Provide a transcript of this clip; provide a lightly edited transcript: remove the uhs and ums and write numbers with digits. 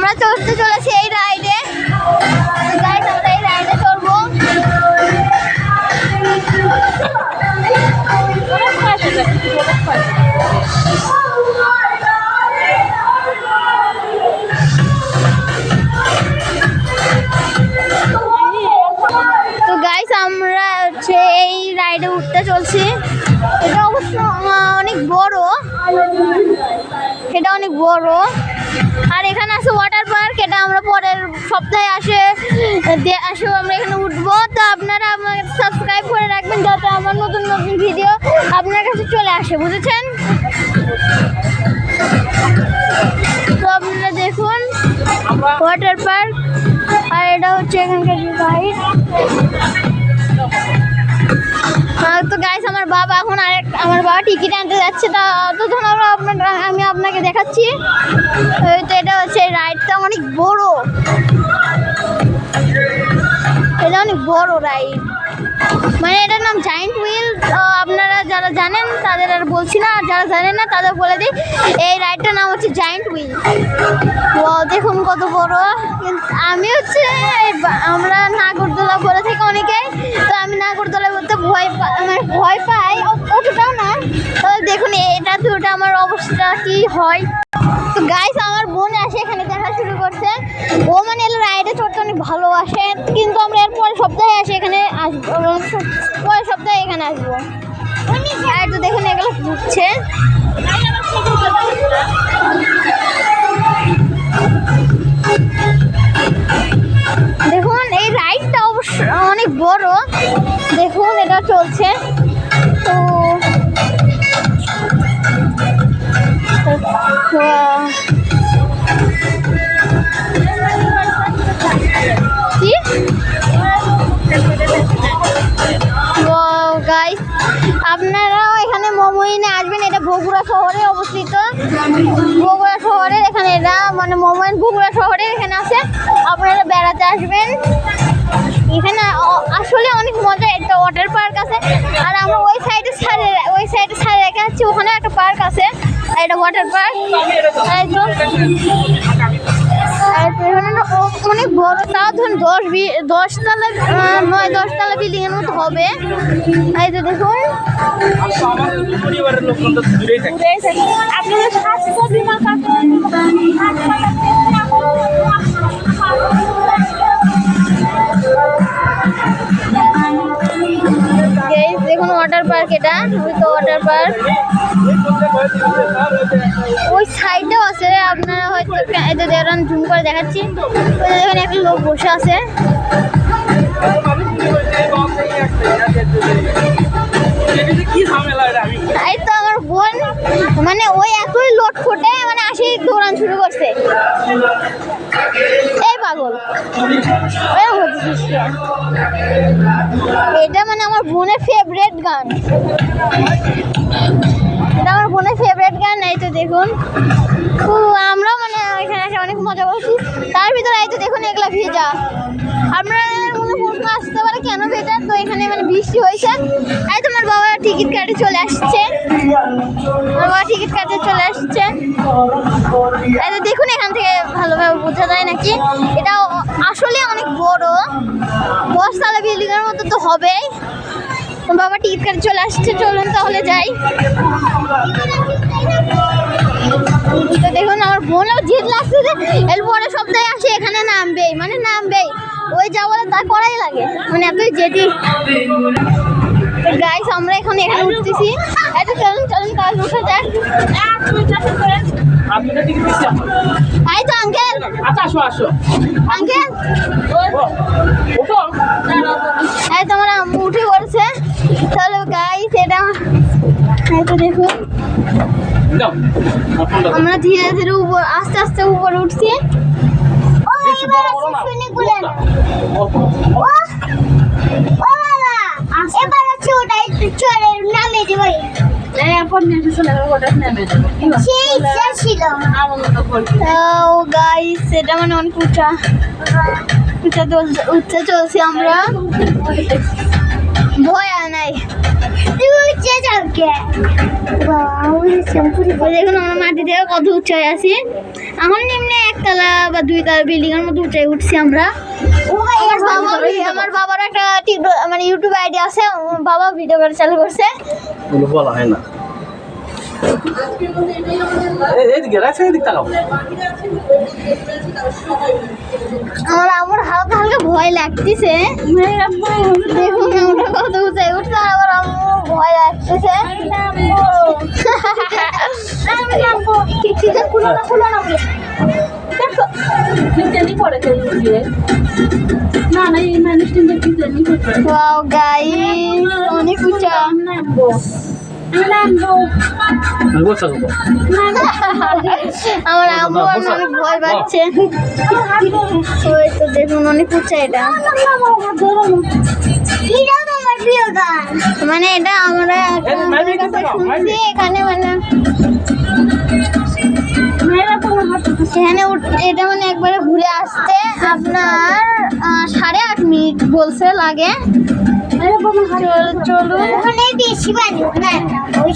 আমরা চড়তে চলেছি এই রাইডে। গাইস আমরা এই রাইডে চড়বো। তো গাইস আমরা হচ্ছে এই রাইডে উঠতে চলছি। এটা অবশ্য অনেক বড়, এটা অনেক বড়। আর এখানে আছে ওয়াটার পার্ক, এটা আমরা পরের সপ্তাহে আসে আমরা এখানে উঠবো। তো আপনারা আমাকে সাবস্ক্রাইব করে রাখবেন যাতে আমার নতুন নতুন ভিডিও আপনার কাছে চলে আসে, বুঝেছেন? তো আপনারা দেখুন ওয়াটার পার্ক, আর এটা হচ্ছে এখানকার রাইড। তো গাইস আমার বাবা এখন আমার বাবা টিকিট আনতে যাচ্ছে, তা ততক্ষণ আমি আপনাকে দেখাচ্ছি। তো এটা হচ্ছে রাইডটা অনেক বড়, এটা অনেক বড় রাইড, মানে এটার নাম জায়ান্ট হুইল। আপনারা যারা জানেন তাদের আর বলছি না, আর যারা জানেন না তাদের বলে দিই, এই রাইডটার নাম হচ্ছে জায়ান্ট হুইল। দেখুন কত বড়। কিন্তু আমি হচ্ছে আমরা নাগরদোলা বলে থাকি অনেকেই, তো আমি নাগরদোলা বলতে ভয় পাই অতটাও না। তো দেখুন এটা তো ওটা আমার অবস্থা কি হয়। তো গাইস আমার বোন আসে এখানে দেখা শুরু করছে, ও মানে রাইডে চড়তে অনেক ভালোবাসে। কিন্তু আমরা এর পরের সপ্তাহে আসি, এখানে আসবো, পরের সপ্তাহে এখানে আসবো। আর তো দেখুন এগুলো ঘুরছে। দেখুন এই রাইডটা অবশ্য অনেক বড়, দেখুন এটা চলছে। তো কি গাইস আপনারাও এখানে মোমোইনে আসবেন, এটা বগুড়া শহরে অবস্থিত। বগুড়া শহরের এখানে এটা মানে মোমোইন বগুড়া শহরের এখানে আছে, আপনারা বেড়াতে আসবেন। এখানে আসলে অনেক মজা, একটা ওয়াটার পার্ক আছে। আর আমরা ওই সাইডে ছাড়ে রেখে যাচ্ছি, ওখানে একটা পার্ক আছে, এটা ওয়াটার পার্ক। অনেক বড়, তাও ধরুন 10 তলা 9-10 তলা বিল্ডিং এর মতো হবে। এই তো দেখুন আপনাদের স্বাস্থ্য বীমা দেখুন ওয়াটার পার্ক, এটা তো ওয়াটার পার্ক। ওই সাইডেও আছে, আপনারা হয়তো এতে দেখুন জুম করে দেখাচ্ছি, দেখুন একটা লোক বসে আছে। এই তো আমার বোন মানে ওই এতই লোট ফোটে মানে আসি দৌড়ান শুরু করছে। এই পাগল এটা মানে আমার বোনের ফেভারিট গান, এটা আমার বোনের ফেভারিট গান। এই তো দেখুন আমরা মানে এখানে এসে অনেক মজা করছি। তার ভিতরে এই তো দেখুন এগুলা ভেজা। আপনাদের মনে প্রশ্ন আসতে পারে কেন ভেজা, তো এখানে মানে বৃষ্টি হয়েছে। এই তোমার বাবা টিকিট কাটে চলে আসছে, আমার বাবা টিকিট কাটে চলে আসছে। এই তো দেখুন এখান থেকে ভালোভাবে বোঝা যায় নাকি, এটা আসলে অনেক বড়, 10 তলা বিল্ডিং এর মতো তো হবেই। বাবা টিকিট কাটে চলে আসছে, চলুন তাহলে যাই। তো দেখুন আমার বোন জিদ লাগছে যে এর পরে সপ্তাহে আসে এখানে নামবেই, মানে নামবেই, ওই যা বলে তা করাই লাগে, মানে এতই জেদি। গাইস আমরা এখানে উঠতেছি, এত চলুন তাহলে উঠে যাক। এই তো আঙ্কেল, আসো আঙ্কেল, এই তো আমার আম্মু উঠে পড়ছে। চলো গাইস এটা এই তো দেখুন আমরা ধীরে ধীরে আস্তে আস্তে উপরে উঠছি। এবার হচ্ছে ওটাই চলে নামে যাবে, এটা মানে অনেক উঁচা চলছি আমরা, ভয় আর নাই। দেখুন আমরা মাটি থেকে কত উচ্চায় আছি। এখন নিম্নে একতলা বা দুইতলা বিল্ডিং এর মতো উচ্চায় উঠছি আমরা। আমার বাবার একটা মানে ইউটিউব আইডি আছে, বাবা ভিডিও করে চালু করছে। বলা হয় না। আমার হালকা হালকা ভয় লাগতেছে। দেখুন আমরা কত উঁচাই উঠছে, আবার আম্মু ভয় লাগতেছে। ওয়াও গাইস, অনেক উঁচা। আমার আম্মু অনেক ভয় পাচ্ছে। ওই তো দেখুন অনেক উঁচা এটা। মানে এটা আমরা শুনছি এখানে, মানে এখানে এটা মানে একবারে ঘুরে আসতে আপনার 8.5 মিনিট বলছে লাগে। চলুন ওখানে বেশি বাড়ি না, ওই